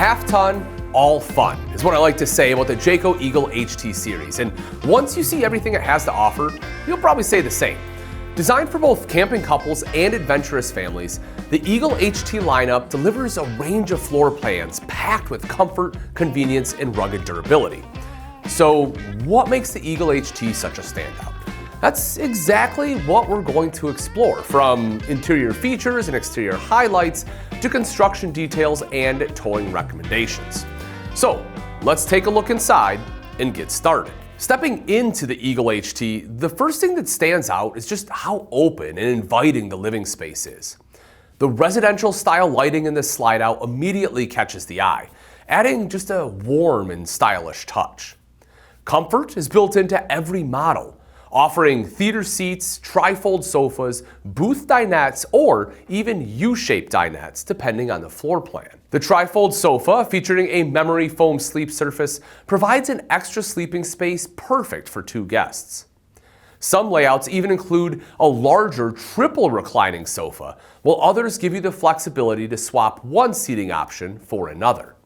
Half ton, all fun, is what I like to say about the Jayco Eagle HT series. And once you see everything it has to offer, you'll probably say the same. Designed for both camping couples and adventurous families, the Eagle HT lineup delivers a range of floor plans packed with comfort, convenience, and rugged durability. So what makes the Eagle HT such a standout? That's exactly what we're going to explore, from interior features and exterior highlights to construction details and towing recommendations. So let's take a look inside and get started. Stepping into the Eagle HT, the first thing that stands out is just how open and inviting the living space is. The residential style lighting in this slide out immediately catches the eye, adding just a warm and stylish touch. Comfort is built into every model, offering theater seats, trifold sofas, booth dinettes, or even U-shaped dinettes, depending on the floor plan. The trifold sofa, featuring a memory foam sleep surface, provides an extra sleeping space perfect for 2 guests. Some layouts even include a larger triple reclining sofa, while others give you the flexibility to swap one seating option for another.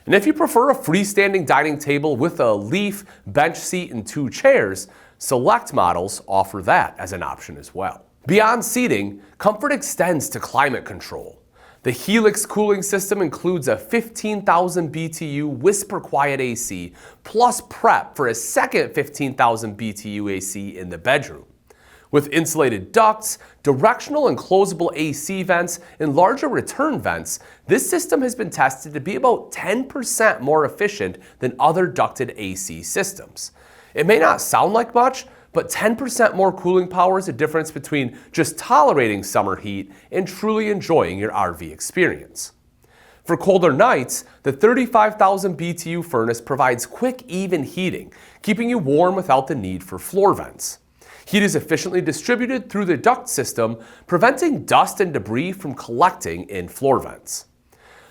And if you prefer a freestanding dining table with a leaf, bench seat, and 2 chairs, select models offer that as an option as well. Beyond seating, comfort extends to climate control. The Helix cooling system includes a 15,000 BTU whisper quiet AC, plus prep for a second 15,000 BTU AC in the bedroom. With insulated ducts, directional and closable AC vents, and larger return vents, this system has been tested to be about 10% more efficient than other ducted AC systems. It may not sound like much, but 10% more cooling power is a difference between just tolerating summer heat and truly enjoying your RV experience. For colder nights, the 35,000 BTU furnace provides quick, even heating, keeping you warm without the need for floor vents. Heat is efficiently distributed through the duct system, preventing dust and debris from collecting in floor vents.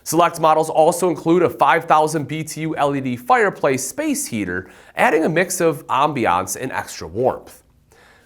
Select models also include a 5,000 BTU LED fireplace space heater, adding a mix of ambiance and extra warmth.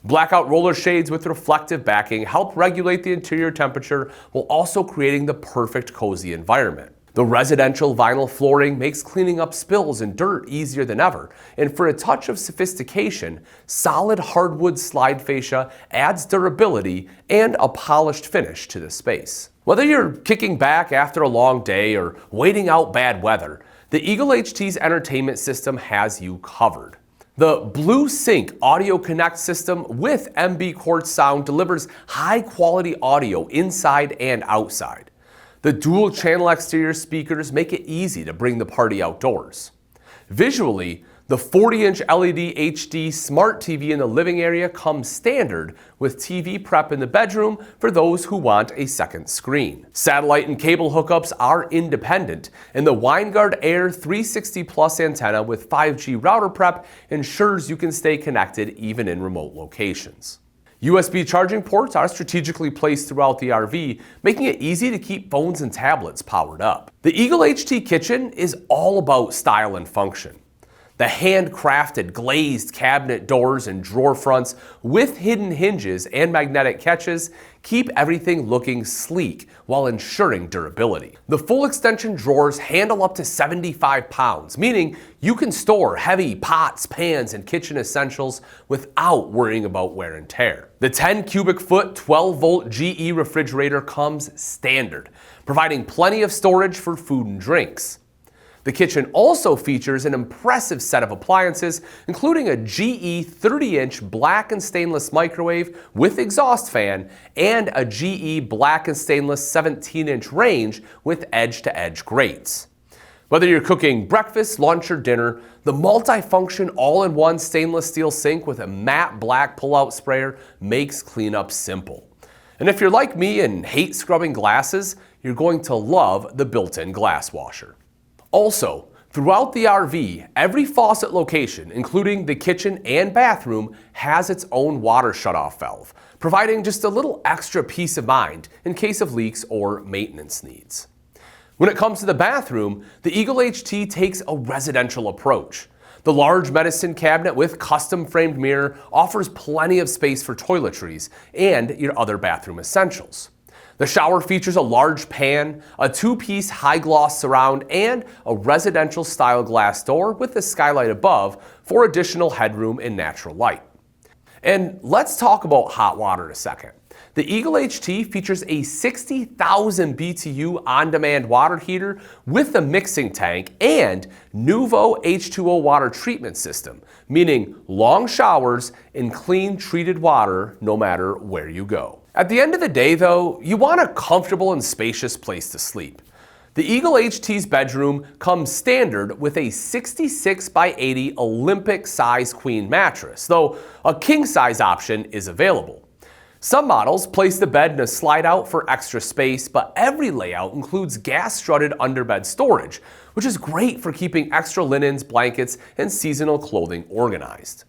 Blackout roller shades with reflective backing help regulate the interior temperature while also creating the perfect cozy environment. The residential vinyl flooring makes cleaning up spills and dirt easier than ever, and for a touch of sophistication, solid hardwood slide fascia adds durability and a polished finish to the space. Whether you're kicking back after a long day or waiting out bad weather, the Eagle HT's entertainment system has you covered. The Blue Sync Audio Connect system with MB Quartz sound delivers high-quality audio inside and outside. The dual-channel exterior speakers make it easy to bring the party outdoors. Visually, the 40-inch LED HD smart TV in the living area comes standard, with TV prep in the bedroom for those who want a second screen. Satellite and cable hookups are independent, and the WineGuard Air 360 Plus antenna with 5G router prep ensures you can stay connected even in remote locations. USB charging ports are strategically placed throughout the RV, making it easy to keep phones and tablets powered up. The Eagle HT kitchen is all about style and function. The handcrafted glazed cabinet doors and drawer fronts with hidden hinges and magnetic catches keep everything looking sleek while ensuring durability. The full extension drawers handle up to 75 pounds, meaning you can store heavy pots, pans, and kitchen essentials without worrying about wear and tear. The 10 cubic foot 12-volt GE refrigerator comes standard, providing plenty of storage for food and drinks. The kitchen also features an impressive set of appliances, including a GE 30-inch black and stainless microwave with exhaust fan and a GE black and stainless 17-inch range with edge-to-edge grates. Whether you're cooking breakfast, lunch, or dinner, the multi-function all-in-one stainless steel sink with a matte black pull-out sprayer makes cleanup simple. And if you're like me and hate scrubbing glasses, you're going to love the built-in glass washer. Also, throughout the RV, every faucet location, including the kitchen and bathroom, has its own water shutoff valve, providing just a little extra peace of mind in case of leaks or maintenance needs. When it comes to the bathroom, the Eagle HT takes a residential approach. The large medicine cabinet with custom framed mirror offers plenty of space for toiletries and your other bathroom essentials. The shower features a large pan, a two-piece high-gloss surround, and a residential-style glass door with a skylight above for additional headroom and natural light. And let's talk about hot water in a second. The Eagle HT features a 60,000 BTU on-demand water heater with a mixing tank and Nuvo H2O water treatment system, meaning long showers and clean treated water no matter where you go. At the end of the day though, you want a comfortable and spacious place to sleep. The Eagle HT's bedroom comes standard with a 66 by 80 Olympic size queen mattress, though a king size option is available. Some models place the bed in a slide out for extra space, but every layout includes gas strutted underbed storage, which is great for keeping extra linens, blankets, and seasonal clothing organized.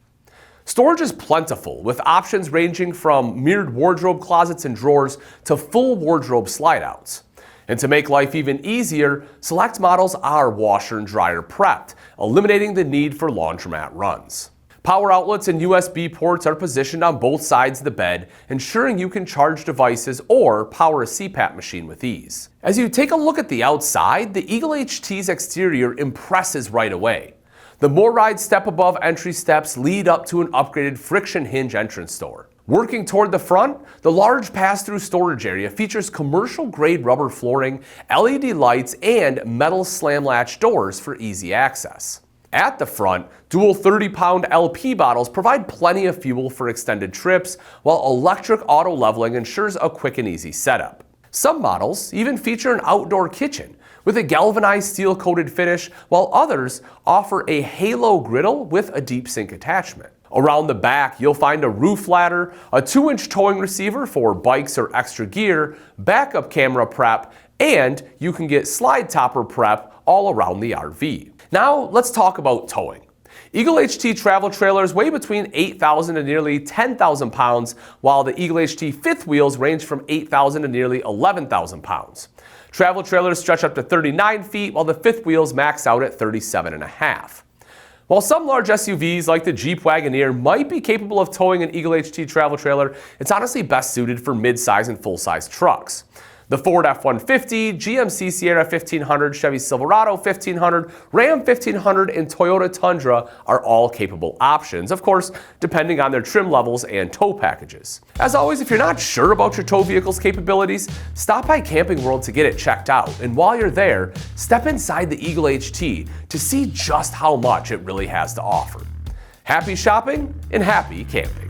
Storage is plentiful, with options ranging from mirrored wardrobe closets and drawers to full wardrobe slide outs. And to make life even easier, select models are washer and dryer prepped, eliminating the need for laundromat runs. Power outlets and USB ports are positioned on both sides of the bed, ensuring you can charge devices or power a CPAP machine with ease. As you take a look at the outside, the Eagle HT's exterior impresses right away. The MORryde step-above entry steps lead up to an upgraded friction hinge entrance door. Working toward the front, the large pass-through storage area features commercial-grade rubber flooring, LED lights, and metal slam latch doors for easy access. At the front, dual 30-pound LP bottles provide plenty of fuel for extended trips, while electric auto leveling ensures a quick and easy setup. Some models even feature an outdoor kitchen with a galvanized steel-coated finish, while others offer a halo griddle with a deep sink attachment. Around the back, you'll find a roof ladder, a 2-inch towing receiver for bikes or extra gear, backup camera prep, and you can get slide topper prep all around the RV. Now let's talk about towing. Eagle HT travel trailers weigh between 8,000 to nearly 10,000 pounds, while the Eagle HT fifth wheels range from 8,000 to nearly 11,000 pounds. Travel trailers stretch up to 39 feet, while the fifth wheels max out at 37.5. While some large SUVs like the Jeep Wagoneer might be capable of towing an Eagle HT travel trailer, it's honestly best suited for mid-size and full-size trucks. The Ford F-150, GMC Sierra 1500, Chevy Silverado 1500, Ram 1500, and Toyota Tundra are all capable options, of course, depending on their trim levels and tow packages. As always, if you're not sure about your tow vehicle's capabilities, stop by Camping World to get it checked out, and while you're there, step inside the Eagle HT to see just how much it really has to offer. Happy shopping and happy camping.